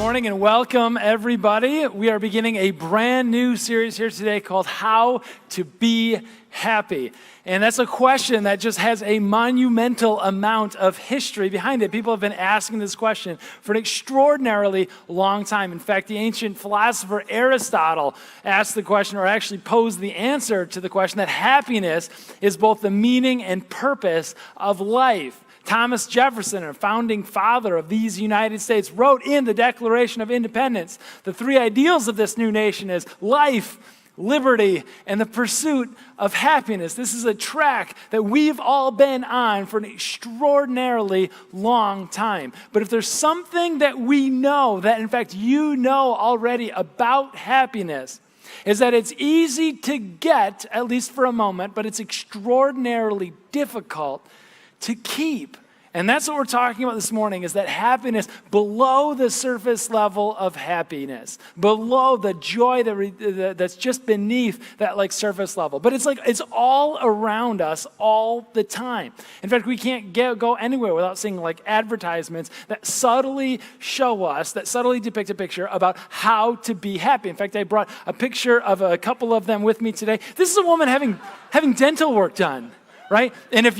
morning and welcome everybody. We are beginning a brand new series here today called How to Be Happy. And that's a question that just has a monumental amount of history behind it. People have been asking this question for an extraordinarily long time. In fact, the ancient philosopher Aristotle asked the question, or actually posed the answer to the question, that happiness is both the meaning and purpose of life. Thomas Jefferson, a founding father of these United States, wrote in the Declaration of Independence, the three ideals of this new nation is life, liberty, and the pursuit of happiness. This is a track that we've all been on for an extraordinarily long time. But if there's something that we know, that in fact you know already about happiness, is that it's easy to get, at least for a moment, but it's extraordinarily difficult to keep. And that's what we're talking about this morning, is that happiness below the surface level of happiness, below the joy that's just beneath that surface level. But it's all around us all the time. In fact, we can't go anywhere without seeing advertisements that subtly show us, that subtly depict a picture about how to be happy. In fact, I brought a picture of a couple of them with me today. This is a woman having dental work done. Right? And if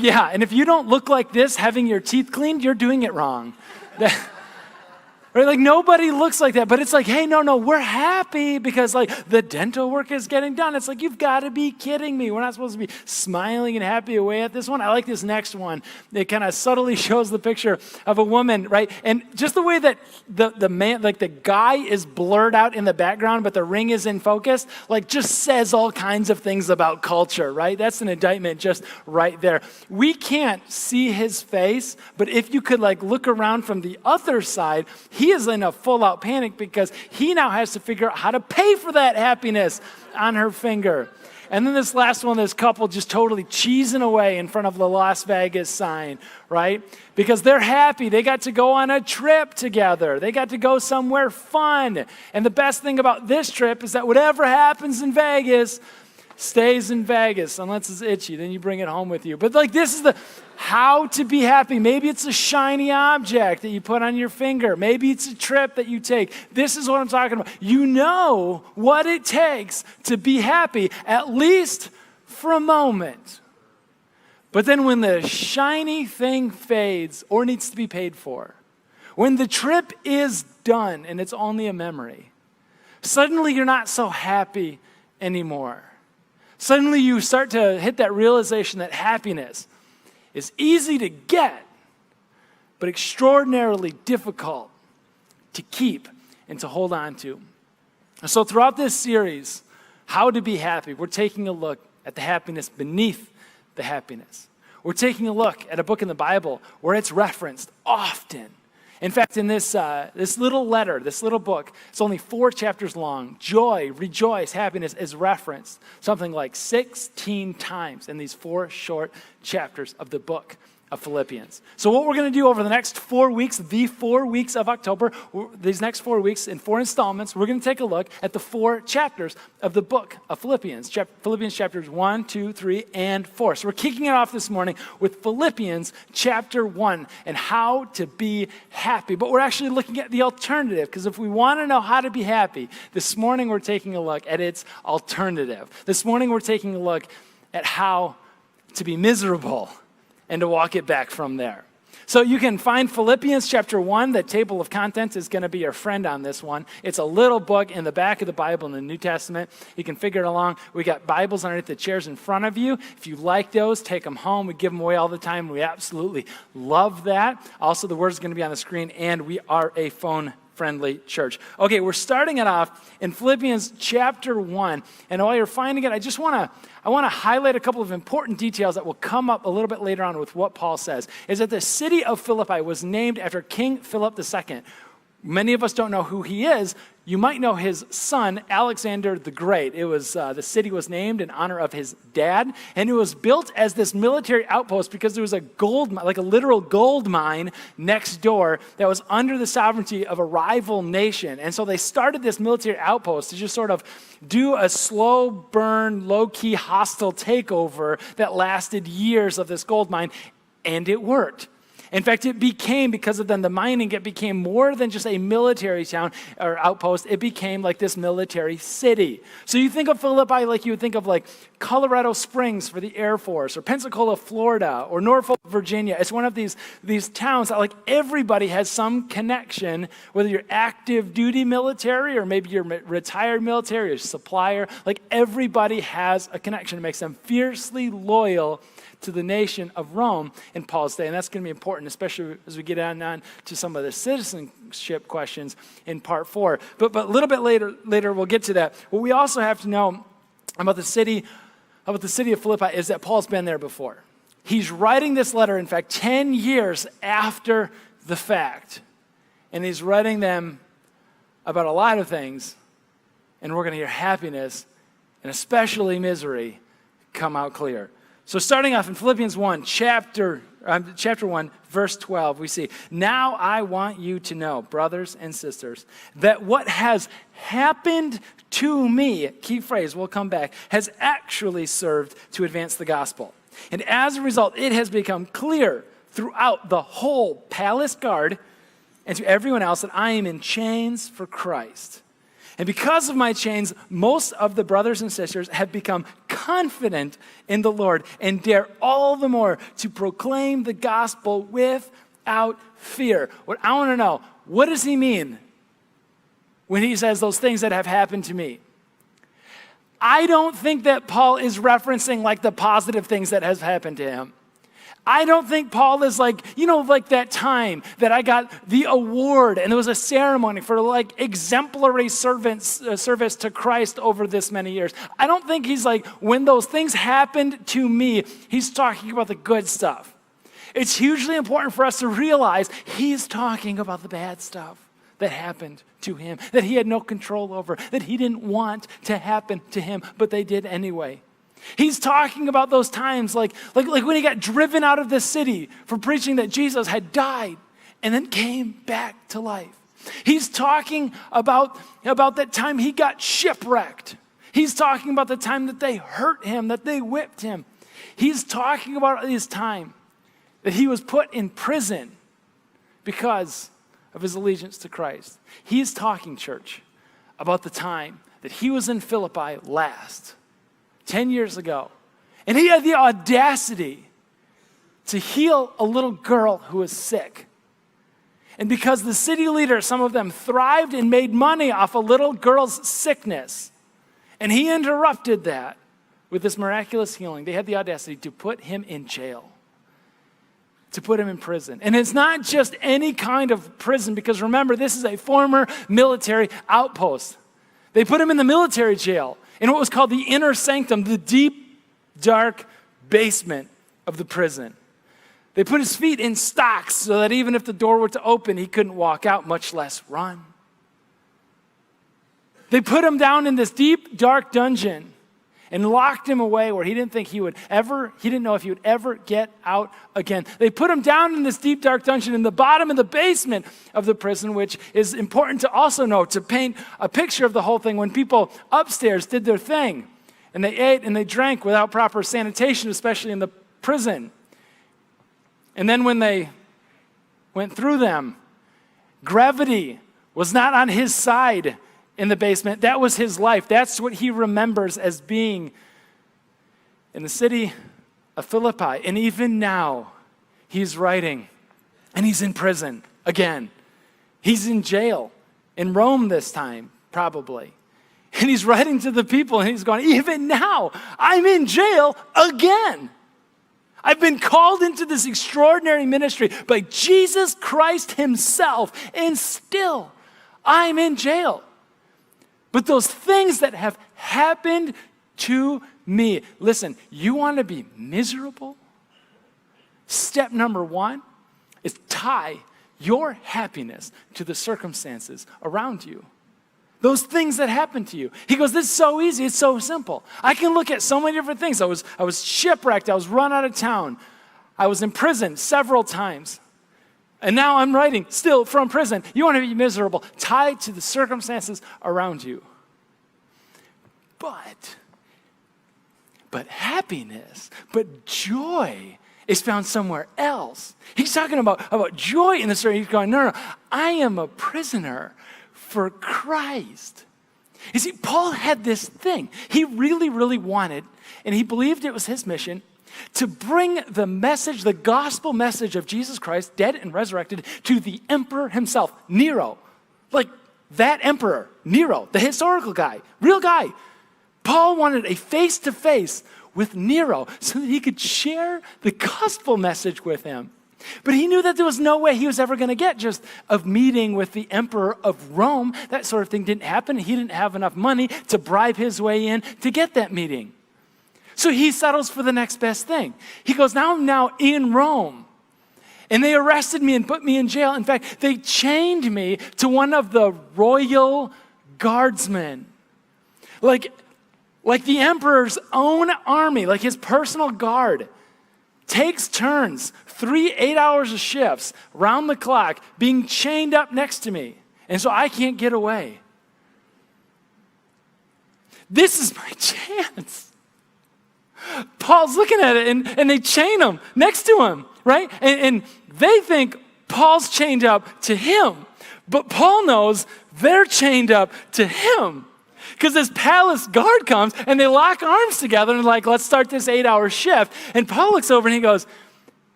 you don't look like this having your teeth cleaned, you're doing it wrong. Right? Nobody looks like that, but it's hey, no, we're happy because the dental work is getting done. It's you've got to be kidding me. We're not supposed to be smiling and happy away at this one. I like this next one. It kind of subtly shows the picture of a woman, right? And just the way that the man, the guy is blurred out in the background, but the ring is in focus, just says all kinds of things about culture, right? That's an indictment just right there. We can't see his face, but if you could look around from the other side, he is in a full-out panic because he now has to figure out how to pay for that happiness on her finger. And then this last one, this couple just totally cheesing away in front of the Las Vegas sign, right? Because they're happy. They got to go on a trip together. They got to go somewhere fun. And the best thing about this trip is that whatever happens in Vegas stays in Vegas, unless it's itchy. Then you bring it home with you. But this is the how to be happy. Maybe it's a shiny object that you put on your finger. Maybe it's a trip that you take. This is what I'm talking about. You know what it takes to be happy, at least for a moment. But then when the shiny thing fades or needs to be paid for, when the trip is done and it's only a memory, suddenly you're not so happy anymore. Suddenly you start to hit that realization that happiness is easy to get, but extraordinarily difficult to keep and to hold on to. So throughout this series, How to Be Happy, we're taking a look at the happiness beneath the happiness. We're taking a look at a book in the Bible where it's referenced often. In fact, in this little letter, this little book, it's only 4 chapters long. Joy, rejoice, happiness is referenced something like 16 times in these 4 short chapters of the book of Philippians. So what we're going to do over the next 4 weeks, the 4 weeks of October, these next 4 weeks in 4 installments, we're going to take a look at the 4 chapters of the book of Philippians. Philippians chapters 1, 2, 3, and 4. So we're kicking it off this morning with Philippians chapter 1 and how to be happy. But we're actually looking at the alternative, because if we want to know how to be happy, this morning we're taking a look at its alternative. This morning we're taking a look at how to be miserable and to walk it back from there. So you can find Philippians chapter 1. The table of contents is going to be your friend on this one. It's a little book in the back of the Bible in the New Testament. You can figure it along. We got Bibles underneath the chairs in front of you. If you like those, take them home. We give them away all the time. We absolutely love that. Also, the word is going to be on the screen, and we are a phone-friendly church. Okay, we're starting it off in Philippians chapter 1. And while you're finding it, I want to highlight a couple of important details that will come up a little bit later on with what Paul says. Is that the city of Philippi was named after King Philip II. Many of us don't know who he is. You might know his son, Alexander the Great. It was the city was named in honor of his dad, and it was built as this military outpost because there was a literal gold mine next door that was under the sovereignty of a rival nation. And so they started this military outpost to just sort of do a slow burn, low-key hostile takeover that lasted years of this gold mine, and it worked. In fact, it became, because of then the mining, it became more than just a military town or outpost. It became like this military city. So you think of Philippi like you would think of like Colorado Springs for the Air Force, or Pensacola, Florida, or Norfolk, Virginia. It's one of these towns that like everybody has some connection, whether you're active duty military or maybe you're retired military or supplier. Like everybody has a connection. It makes them fiercely loyal to the nation of Rome in Paul's day. And that's going to be important, especially as we get on to some of the citizenship questions in part 4. But a little bit later we'll get to that. What we also have to know about the city of Philippi is that Paul's been there before. He's writing this letter, in fact, 10 years after the fact. And he's writing them about a lot of things. And we're going to hear happiness and especially misery come out clear. So starting off in Philippians 1, chapter 1, verse 12, we see, "Now I want you to know, brothers and sisters, that what has happened to me," key phrase, we'll come back, "has actually served to advance the gospel. And as a result, it has become clear throughout the whole palace guard and to everyone else that I am in chains for Christ. And because of my chains, most of the brothers and sisters have become confident in the Lord and dare all the more to proclaim the gospel without fear." What I want to know, what does he mean when he says those things that have happened to me? I don't think that Paul is referencing like the positive things that has happened to him. I don't think Paul is like, like that time that I got the award and there was a ceremony for like exemplary service to Christ over this many years. I don't think he's like, when those things happened to me, he's talking about the good stuff. It's hugely important for us to realize he's talking about the bad stuff that happened to him, that he had no control over, that he didn't want to happen to him, but they did anyway. He's talking about those times like when he got driven out of the city for preaching that Jesus had died and then came back to life. He's talking about that time he got shipwrecked. He's talking about the time that they hurt him, that they whipped him. He's talking about his time that he was put in prison because of his allegiance to Christ. He's talking, church, about the time that he was in Philippi last, 10 years ago. And he had the audacity to heal a little girl who was sick. And because the city leaders, some of them thrived and made money off a little girl's sickness, and he interrupted that with this miraculous healing, they had the audacity to put him in jail, to put him in prison. And it's not just any kind of prison, because remember, this is a former military outpost. They put him in the military jail, in what was called the inner sanctum, the deep, dark basement of the prison. They put his feet in stocks so that even if the door were to open, he couldn't walk out, much less run. They put him down in this deep, dark dungeon and locked him away where he didn't know if he would ever get out again. They put him down in this deep, dark dungeon in the bottom of the basement of the prison, which is important to also know, to paint a picture of the whole thing. When people upstairs did their thing and they ate and they drank without proper sanitation, especially in the prison. And then when they went through them, gravity was not on his side in the basement. That was his life. That's what he remembers as being in the city of Philippi. And even now, he's writing, and he's in prison again. He's in jail in Rome this time, probably. And he's writing to the people, and he's going, even now, I'm in jail again. I've been called into this extraordinary ministry by Jesus Christ himself, and still, I'm in jail. But those things that have happened to me, listen, you want to be miserable? Step number 1 is tie your happiness to the circumstances around you. Those things that happen to you. He goes, this is so easy, it's so simple. I can look at so many different things. I was shipwrecked, I was run out of town. I was in prison several times. And now I'm writing still from prison. You want to be miserable, tied to the circumstances around you. But happiness, but joy is found somewhere else. He's talking about joy in the story. He's going, no, I am a prisoner for Christ. You see, Paul had this thing. He really, really wanted, and he believed it was his mission, to bring the message, the gospel message of Jesus Christ, dead and resurrected, to the emperor himself, Nero. Like that emperor, Nero, the historical guy, real guy. Paul wanted a face-to-face with Nero so that he could share the gospel message with him. But he knew that there was no way he was ever going to get just a meeting with the emperor of Rome. That sort of thing didn't happen. He didn't have enough money to bribe his way in to get that meeting. So he settles for the next best thing. He goes, now I'm now in Rome. And they arrested me and put me in jail. In fact, they chained me to one of the royal guardsmen. Like the emperor's own army, like his personal guard, takes turns, 3 8-hour shifts, round the clock, being chained up next to me. And so I can't get away. This is my chance. Paul's looking at it, and they chain him next to him, right? And they think Paul's chained up to him. But Paul knows they're chained up to him. Because this palace guard comes, and they lock arms together, and like, let's start this 8-hour shift. And Paul looks over, and he goes,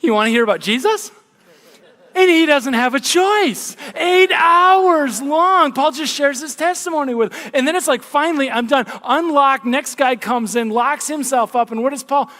you want to hear about Jesus? And he doesn't have a choice. 8 hours long. Paul just shares his testimony with. And then it's like, finally, I'm done. Unlock. Next guy comes in, locks himself up. And what does Paul?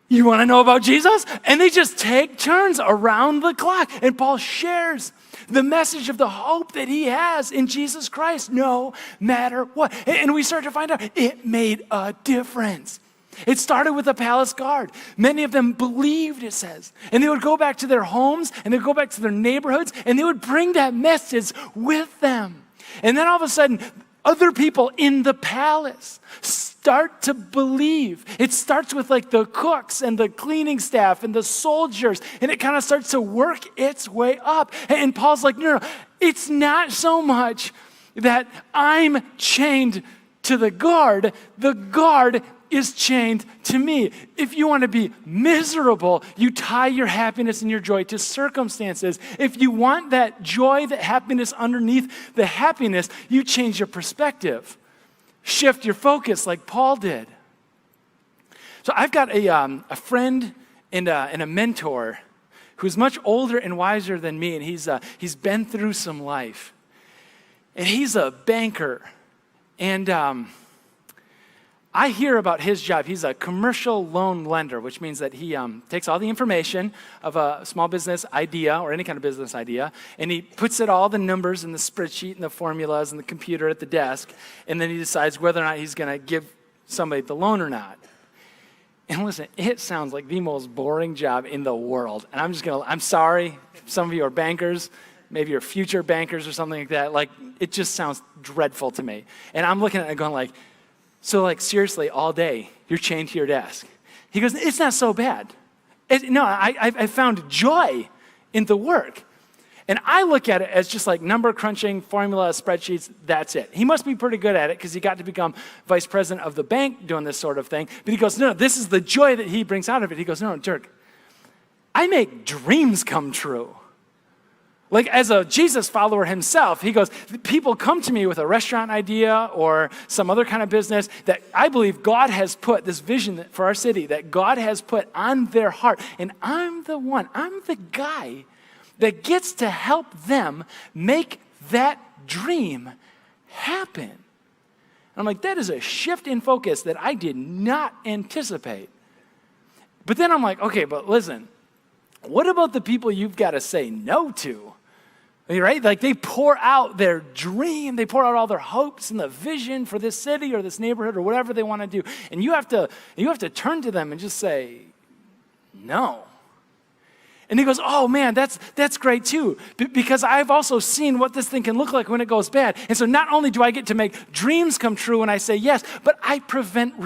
You want to know about Jesus? And they just take turns around the clock. And Paul shares the message of the hope that he has in Jesus Christ, no matter what. And we start to find out it made a difference. It started with the palace guard. Many of them believed, it says. And they would go back to their homes, and they would go back to their neighborhoods, and they would bring that message with them. And then all of a sudden, other people in the palace start to believe. It starts with like the cooks and the cleaning staff and the soldiers, and it kind of starts to work its way up. And Paul's like, no, it's not so much that I'm chained to the guard is chained to me. If you want to be miserable, you tie your happiness and your joy to circumstances. If you want that joy, that happiness underneath the happiness, you change your perspective. Shift your focus like Paul did. So I've got a friend and a mentor who's much older and wiser than me, and he's been through some life. And he's a banker. And I hear about his job. He's a commercial loan lender, which means that he takes all the information of a small business idea or any kind of business idea, and he puts it all the numbers in the spreadsheet and the formulas and the computer at the desk, and then he decides whether or not he's going to give somebody the loan or not. And listen, it sounds like the most boring job in the world. And I'm sorry, some of you are bankers, maybe you're future bankers or something like that. Like, it just sounds dreadful to me. And I'm looking at it going like, so like seriously, all day, you're chained to your desk. He goes, it's not so bad. I found joy in the work. And I look at it as just like number crunching, formula, spreadsheets, that's it. He must be pretty good at it because he got to become vice president of the bank doing this sort of thing. But he goes, no, this is the joy that he brings out of it. He goes, no, Dirk, I make dreams come true. Like as a Jesus follower himself, he goes, people come to me with a restaurant idea or some other kind of business that I believe God has put, this vision for our city, that God has put on their heart. And I'm the guy that gets to help them make that dream happen. And I'm like, that is a shift in focus that I did not anticipate. But then I'm like, okay, but listen, what about the people you've got to say no to? Right? Like they pour out their dream, they pour out all their hopes and the vision for this city or this neighborhood or whatever they want to do. And you have to turn to them and just say, no. And he goes, oh man, that's great too. Because I've also seen what this thing can look like when it goes bad. And so not only do I get to make dreams come true when I say yes, but I prevent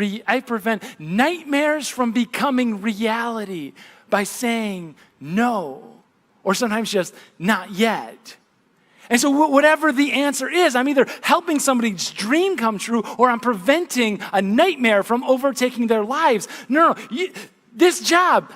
nightmares from becoming reality by saying no. Or sometimes just not yet. And so whatever the answer is, I'm either helping somebody's dream come true or I'm preventing a nightmare from overtaking their lives. No, this job,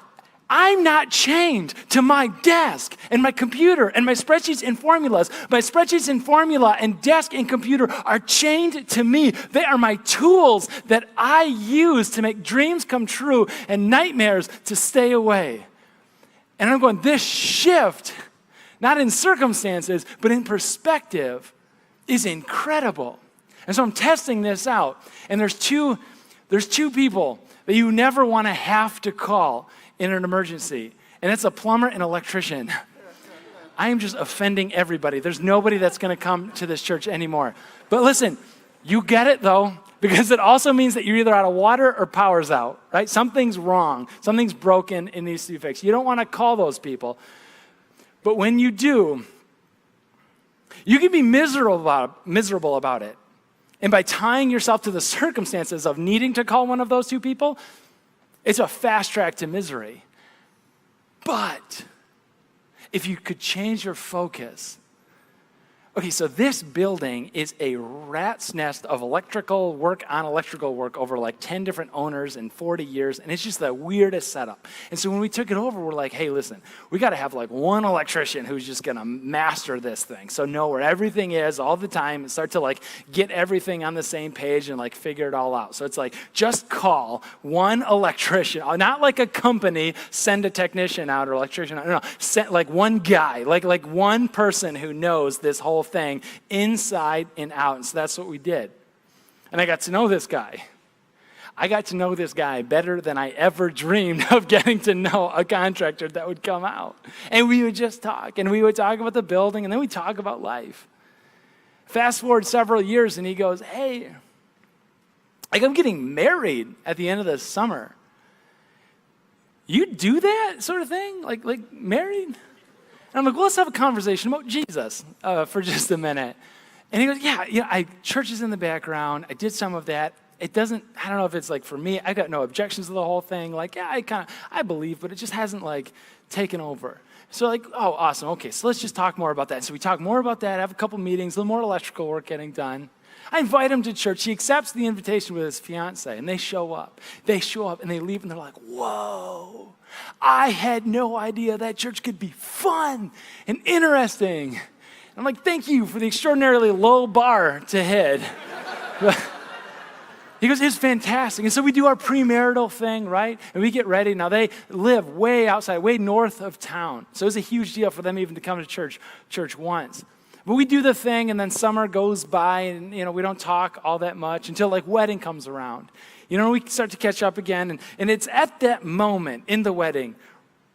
I'm not chained to my desk and my computer and my spreadsheets and formulas. My spreadsheets and formula and desk and computer are chained to me. They are my tools that I use to make dreams come true and nightmares to stay away. And I'm going, this shift, not in circumstances, but in perspective, is incredible. And so I'm testing this out. And there's two people that you never want to have to call in an emergency. And it's a plumber and electrician. I am just offending everybody. There's nobody that's going to come to this church anymore. But listen, you get it though, because it also means that you're either out of water or power's out, right? Something's wrong. Something's broken and needs to be fixed. You don't want to call those people. But when you do, you can be miserable about it. And by tying yourself to the circumstances of needing to call one of those two people, it's a fast track to misery. But if you could change your focus. Okay, so this building is a rat's nest of electrical work over like 10 different owners in 40 years, and it's just the weirdest setup. And so when we took it over, we're like, hey, listen, we got to have like one electrician who's just going to master this thing. So know where everything is all the time and start to like get everything on the same page and like figure it all out. So it's like, just call one electrician, not like a company, send a technician out or electrician out. No, send like one guy, like one person who knows this whole thing inside and out. And so that's what we did. And I got to know this guy. I got to know this guy better than I ever dreamed of getting to know a contractor that would come out. And we would just talk, and we would talk about the building, and then we'd talk about life. Fast forward several years, and he goes, hey, like I'm getting married at the end of the summer. You do that sort of thing? Like married? And I'm like, well, let's have a conversation about Jesus for just a minute. And he goes, yeah, church is in the background. I did some of that. I don't know if it's like for me, I got no objections to the whole thing. Like, yeah, I believe, but it just hasn't like taken over. So like, oh, awesome. Okay, so let's just talk more about that. So we talk more about that, have a couple meetings, a little more electrical work getting done. I invite him to church. He accepts the invitation with his fiance, and they show up. They show up, and they leave, and they're like, whoa, I had no idea that church could be fun and interesting. And I'm like, thank you for the extraordinarily low bar to hit. He goes, it's fantastic. And so we do our premarital thing, right? And we get ready. Now, they live way outside, way north of town. So it was a huge deal for them even to come to church once. But we do the thing, and then summer goes by, and we don't talk all that much until like wedding comes around. We start to catch up again, and it's at that moment in the wedding,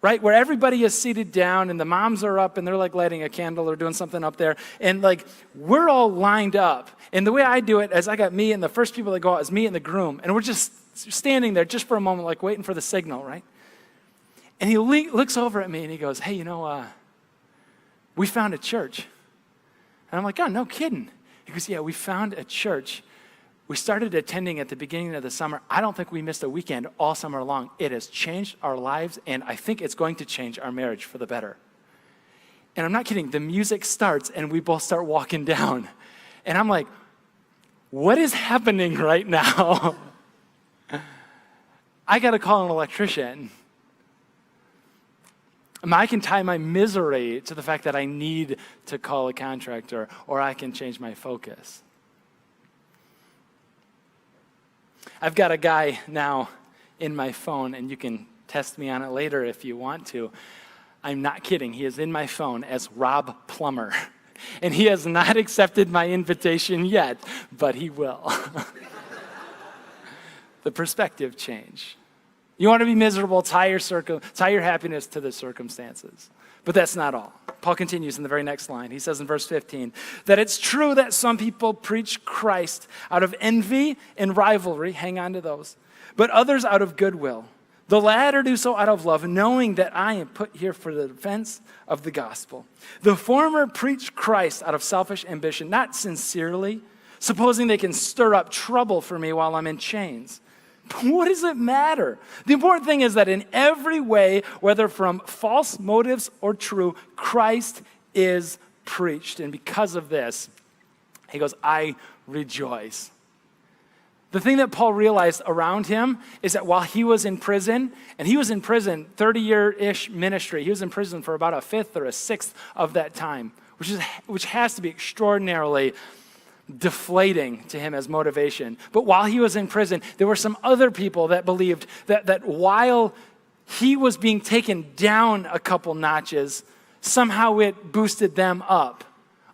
right, where everybody is seated down, and the moms are up, and they're like lighting a candle or doing something up there, and like we're all lined up. And the way I do it is I got me, and the first people that go out is me and the groom, and we're just standing there just for a moment, like waiting for the signal, right? And he looks over at me, and he goes, hey, we found a church. And I'm like, oh, no kidding. He goes, yeah, we found a church. We started attending at the beginning of the summer. I don't think we missed a weekend all summer long. It has changed our lives, and I think it's going to change our marriage for the better. And I'm not kidding. The music starts, and we both start walking down. And I'm like, what is happening right now? I got to call an electrician. I can tie my misery to the fact that I need to call a contractor, or I can change my focus. I've got a guy now in my phone, and you can test me on it later if you want to. I'm not kidding. He is in my phone as Rob Plummer, and he has not accepted my invitation yet, but he will. The perspective change. You want to be miserable, tie your happiness to the circumstances. But that's not all. Paul continues in the very next line. He says in verse 15, that it's true that some people preach Christ out of envy and rivalry, hang on to those, but others out of goodwill. The latter do so out of love, knowing that I am put here for the defense of the gospel. The former preach Christ out of selfish ambition, not sincerely, supposing they can stir up trouble for me while I'm in chains. What does it matter? The important thing is that in every way, whether from false motives or true, Christ is preached. And because of this, he goes, I rejoice. The thing that Paul realized around him is that while he was in prison, and he was in prison 30-year-ish ministry, he was in prison for about a fifth or a sixth of that time, which has to be extraordinarily deflating to him as motivation. But while he was in prison, there were some other people that believed that while he was being taken down a couple notches, somehow it boosted them up.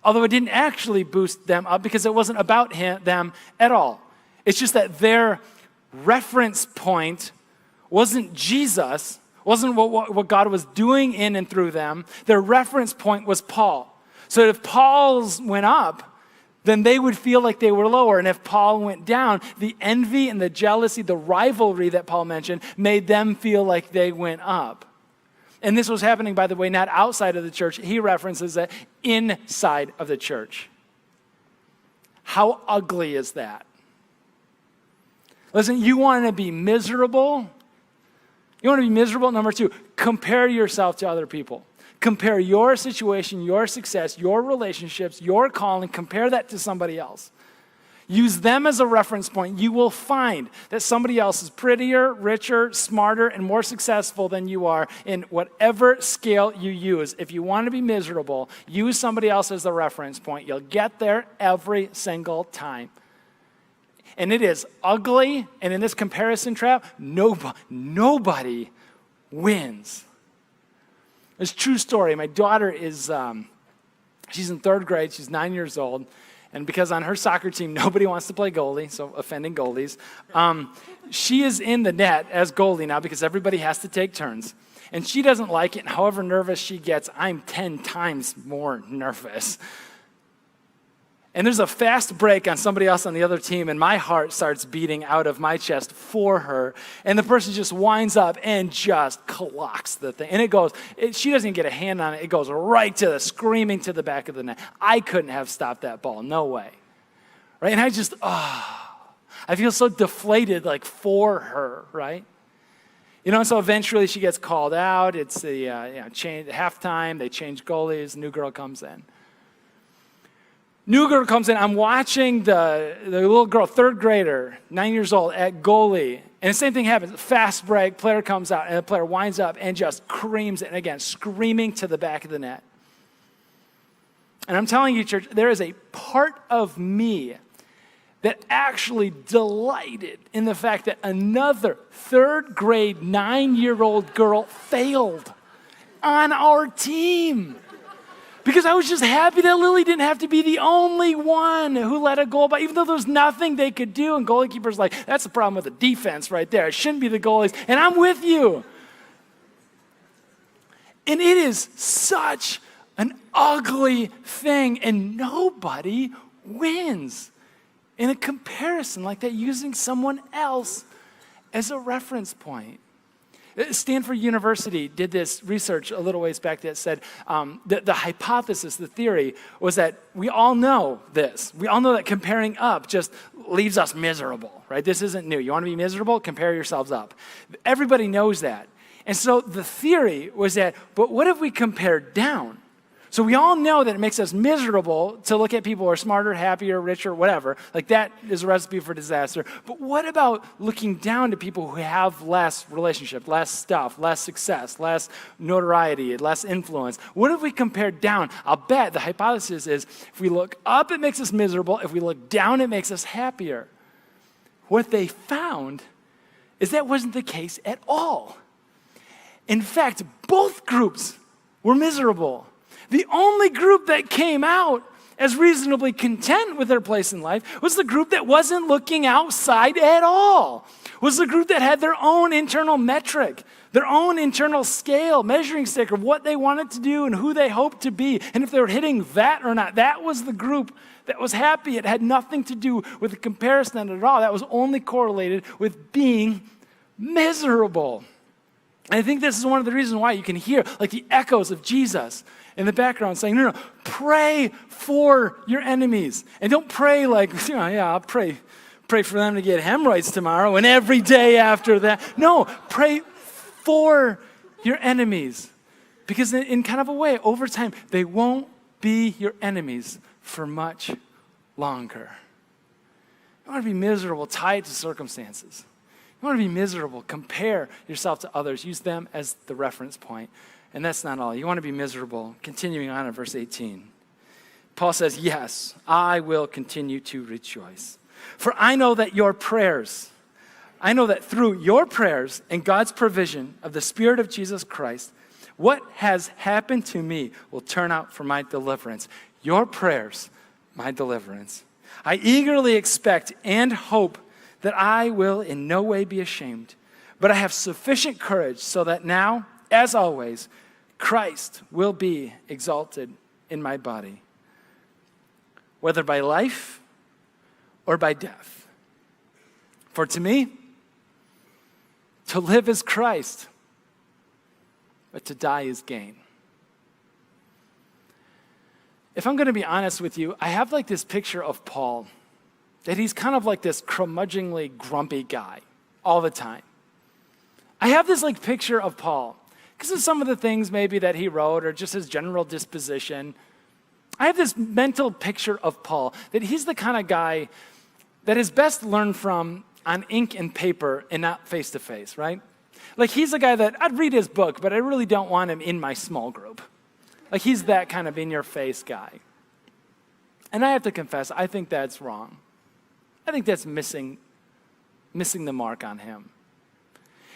Although it didn't actually boost them up because it wasn't about them at all. It's just that their reference point wasn't Jesus, wasn't what God was doing in and through them. Their reference point was Paul. So if Paul's went up, then they would feel like they were lower. And if Paul went down, the envy and the jealousy, the rivalry that Paul mentioned, made them feel like they went up. And this was happening, by the way, not outside of the church. He references it inside of the church. How ugly is that? Listen, you want to be miserable? You want to be miserable? Number two, compare yourself to other people. Compare your situation, your success, your relationships, your calling. Compare that to somebody else. Use them as a reference point. You will find that somebody else is prettier, richer, smarter, and more successful than you are in whatever scale you use. If you want to be miserable, use somebody else as the reference point. You'll get there every single time. And it is ugly, and in this comparison trap, nobody wins. It's a true story. My daughter is, she's in third grade, she's 9 years old, and because on her soccer team, nobody wants to play goalie, so offending goalies, she is in the net as goalie now because everybody has to take turns. And she doesn't like it, and however nervous she gets, I'm 10 times more nervous. And there's a fast break on somebody else on the other team, and my heart starts beating out of my chest for her. And the person just winds up and just clocks the thing. And she doesn't even get a hand on it. It goes right to screaming to the back of the net. I couldn't have stopped that ball. No way. Right? And I feel so deflated, like, for her, right? And so eventually she gets called out. It's the halftime. They change goalies. New girl comes in. New girl comes in. I'm watching the little girl, third grader, 9 years old, at goalie. And the same thing happens. Fast break, player comes out, and the player winds up and just creams it. And again, screaming to the back of the net. And I'm telling you, church, there is a part of me that actually delighted in the fact that another third grade, 9-year-old girl failed on our team. Because I was just happy that Lily didn't have to be the only one who let a goal by, even though there was nothing they could do. And goalkeeper's like, that's the problem with the defense right there. It shouldn't be the goalies. And I'm with you. And it is such an ugly thing. And nobody wins in a comparison like that, using someone else as a reference point. Stanford University did this research a little ways back that said the hypothesis, the theory, was that we all know this. We all know that comparing up just leaves us miserable, right? This isn't new. You want to be miserable? Compare yourselves up. Everybody knows that. And so the theory was that, but what if we compare down? So we all know that it makes us miserable to look at people who are smarter, happier, richer, whatever. Like, that is a recipe for disaster. But what about looking down to people who have less relationship, less stuff, less success, less notoriety, less influence? What if we compare down? I'll bet the hypothesis is if we look up, it makes us miserable. If we look down, it makes us happier. What they found is that wasn't the case at all. In fact, both groups were miserable. The only group that came out as reasonably content with their place in life was the group that wasn't looking outside at all. Was the group that had their own internal metric, their own internal scale, measuring stick of what they wanted to do and who they hoped to be, and if they were hitting that or not. That was the group that was happy. It had nothing to do with the comparison at all. That was only correlated with being miserable. And I think this is one of the reasons why you can hear like the echoes of Jesus in the background saying, no, pray for your enemies. And don't pray like, I'll pray for them to get hemorrhoids tomorrow and every day after that. No, pray for your enemies. Because in kind of a way, over time, they won't be your enemies for much longer. You want to be miserable, tie it to circumstances. You want to be miserable, compare yourself to others, use them as the reference point. And that's not all. You want to be miserable. Continuing on in verse 18. Paul says, yes, I will continue to rejoice. For I know that through your prayers and God's provision of the Spirit of Jesus Christ, what has happened to me will turn out for my deliverance. Your prayers, my deliverance. I eagerly expect and hope that I will in no way be ashamed, but I have sufficient courage so that now, as always, Christ will be exalted in my body, whether by life or by death. For to me, to live is Christ, but to die is gain. If I'm going to be honest with you, I have like this picture of Paul, that he's kind of like this curmudgeonly, grumpy guy all the time. I have this like picture of Paul because of some of the things maybe that he wrote or just his general disposition. I have this mental picture of Paul, that he's the kind of guy that is best learned from on ink and paper and not face to face, right? Like he's a guy that I'd read his book, but I really don't want him in my small group. Like he's that kind of in your face guy. And I have to confess, I think that's wrong. I think that's missing the mark on him.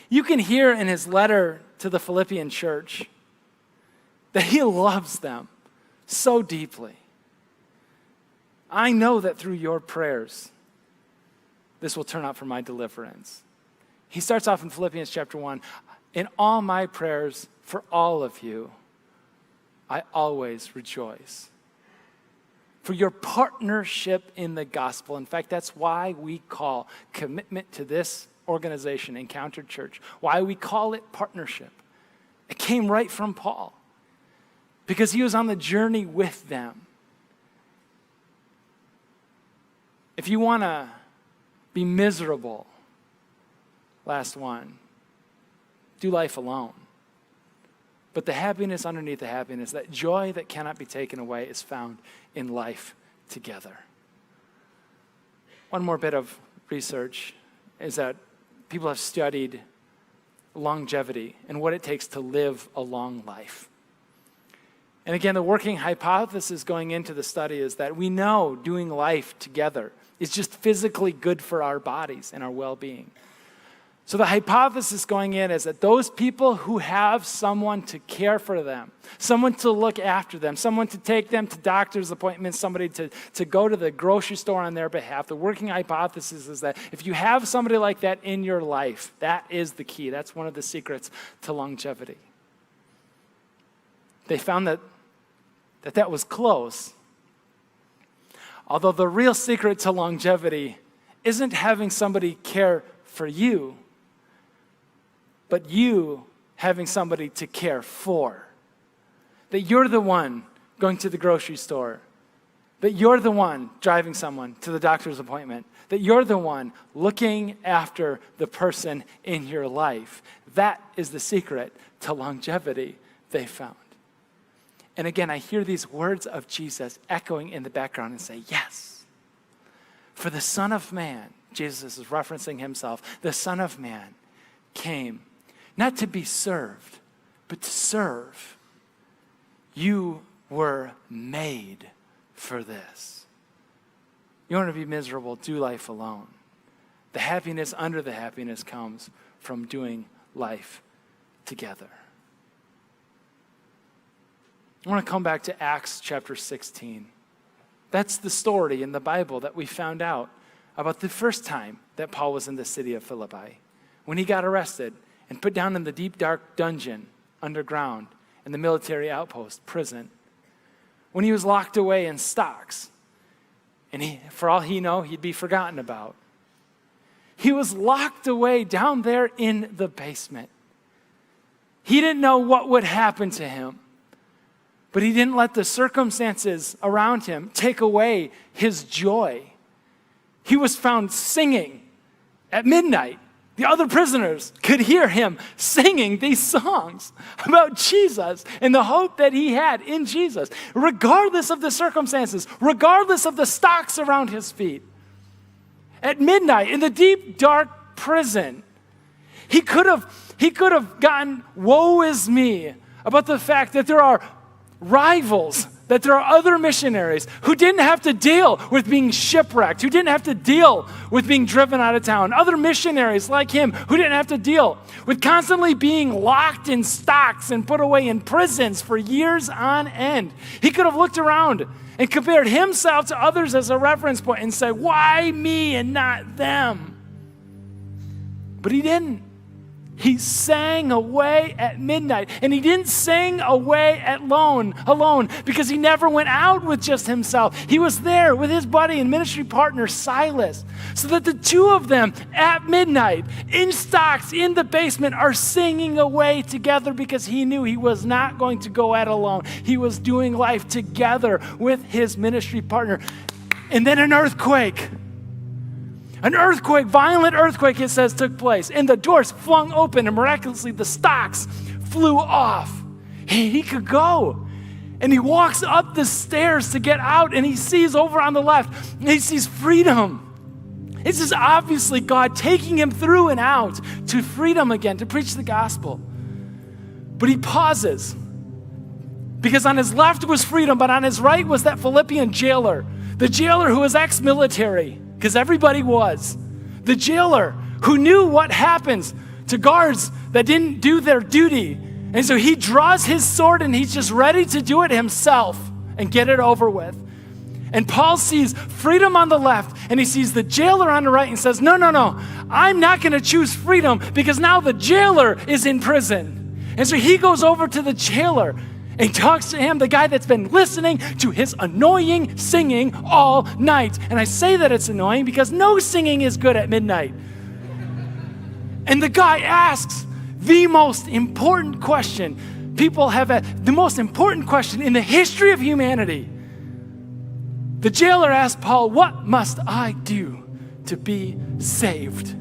You can hear in his letter to the Philippian church that he loves them so deeply. I know that through your prayers, this will turn out for my deliverance. He starts off in Philippians chapter 1, in all my prayers for all of you, I always rejoice. For your partnership in the gospel. In fact, that's why we call commitment to this organization, Encounter Church, why we call it partnership. It came right from Paul because he was on the journey with them. If you want to be miserable, last one, do life alone. But the happiness underneath the happiness, that joy that cannot be taken away, is found in life together. One more bit of research is that people have studied longevity and what it takes to live a long life. And again, the working hypothesis going into the study is that we know doing life together is just physically good for our bodies and our well-being. So the hypothesis going in is that those people who have someone to care for them, someone to look after them, someone to take them to doctor's appointments, somebody to go to the grocery store on their behalf, the working hypothesis is that if you have somebody like that in your life, that is the key. That's one of the secrets to longevity. They found that was close. Although the real secret to longevity isn't having somebody care for you, but you having somebody to care for. That you're the one going to the grocery store. That you're the one driving someone to the doctor's appointment. That you're the one looking after the person in your life. That is the secret to longevity, they found. And again, I hear these words of Jesus echoing in the background and say, yes. For the Son of Man, Jesus is referencing himself, the Son of Man came not to be served, but to serve. You were made for this. You want to be miserable, do life alone. The happiness under the happiness comes from doing life together. I want to come back to Acts chapter 16. That's the story in the Bible that we found out about the first time that Paul was in the city of Philippi, when he got arrested and put down in the deep, dark dungeon underground in the military outpost, prison, when he was locked away in stocks, and for all he knew, he'd be forgotten about. He was locked away down there in the basement. He didn't know what would happen to him, but he didn't let the circumstances around him take away his joy. He was found singing at midnight. The other prisoners could hear him singing these songs about Jesus and the hope that he had in Jesus, regardless of the circumstances, regardless of the stocks around his feet. at midnight in the deep, dark prison. He could have gotten woe is me about the fact that there are rivals, that there are other missionaries who didn't have to deal with being shipwrecked, who didn't have to deal with being driven out of town. Other missionaries like him who didn't have to deal with constantly being locked in stocks and put away in prisons for years on end. He could have looked around and compared himself to others as a reference point and said, why me and not them? But he didn't. He sang away at midnight. And he didn't sing away alone because he never went out with just himself. He was there with his buddy and ministry partner, Silas, so that the two of them at midnight, in stocks, in the basement, are singing away together because he knew he was not going to go at alone. He was doing life together with his ministry partner. And then an earthquake. An earthquake, violent earthquake, it says, took place. And the doors flung open, and miraculously the stocks flew off. He could go. And he walks up the stairs to get out, and he sees over on the left, and he sees freedom. This is obviously God taking him through and out to freedom again, to preach the gospel. But he pauses. Because on his left was freedom, but on his right was that Philippian jailer. The jailer who was ex-military. Because everybody was. The jailer who knew what happens to guards that didn't do their duty. And so he draws his sword and he's just ready to do it himself and get it over with. And Paul sees freedom on the left and he sees the jailer on the right and says, no, I'm not going to choose freedom because now the jailer is in prison. And so he goes over to the jailer and talks to him, the guy that's been listening to his annoying singing all night. And I say that it's annoying because no singing is good at midnight. And the guy asks the most important question. People have the most important question in the history of humanity. The jailer asked Paul, what must I do to be saved?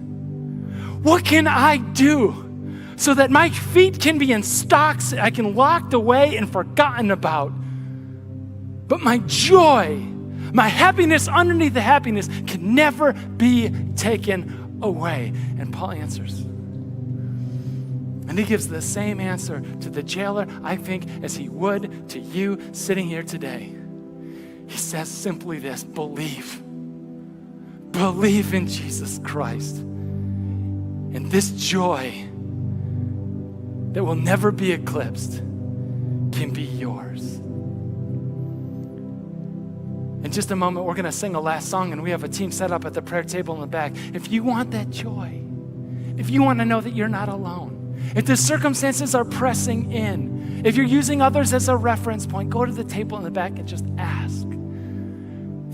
What can I do so that my feet can be in stocks, I can locked away and forgotten about? But my joy, my happiness underneath the happiness can never be taken away. And Paul answers. And he gives the same answer to the jailer, I think, as he would to you sitting here today. He says simply this: believe. Believe in Jesus Christ. And this joy that will never be eclipsed can be yours. In just a moment, we're going to sing a last song, and we have a team set up at the prayer table in the back. If you want that joy, if you want to know that you're not alone, if the circumstances are pressing in, if you're using others as a reference point, go to the table in the back and just ask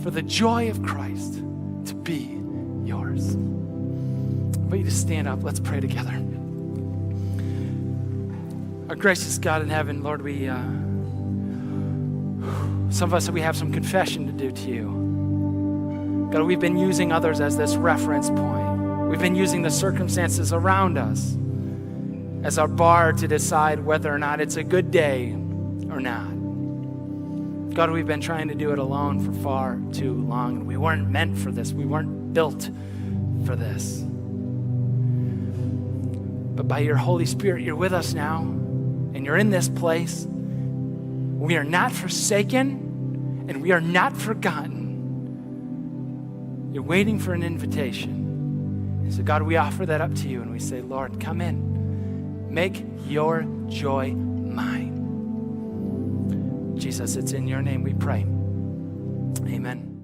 for the joy of Christ to be yours. I invite you to stand up. Let's pray together. Our gracious God in heaven, Lord, some of us, we have some confession to do to you. God, we've been using others as this reference point. We've been using the circumstances around us as our bar to decide whether or not it's a good day or not. God, we've been trying to do it alone for far too long. We weren't meant for this. We weren't built for this. But by your Holy Spirit, you're with us now, and you're in this place. We are not forsaken, and we are not forgotten. You're waiting for an invitation. And so, God, we offer that up to you, and we say, Lord, come in. Make your joy mine. Jesus, it's in your name we pray. Amen.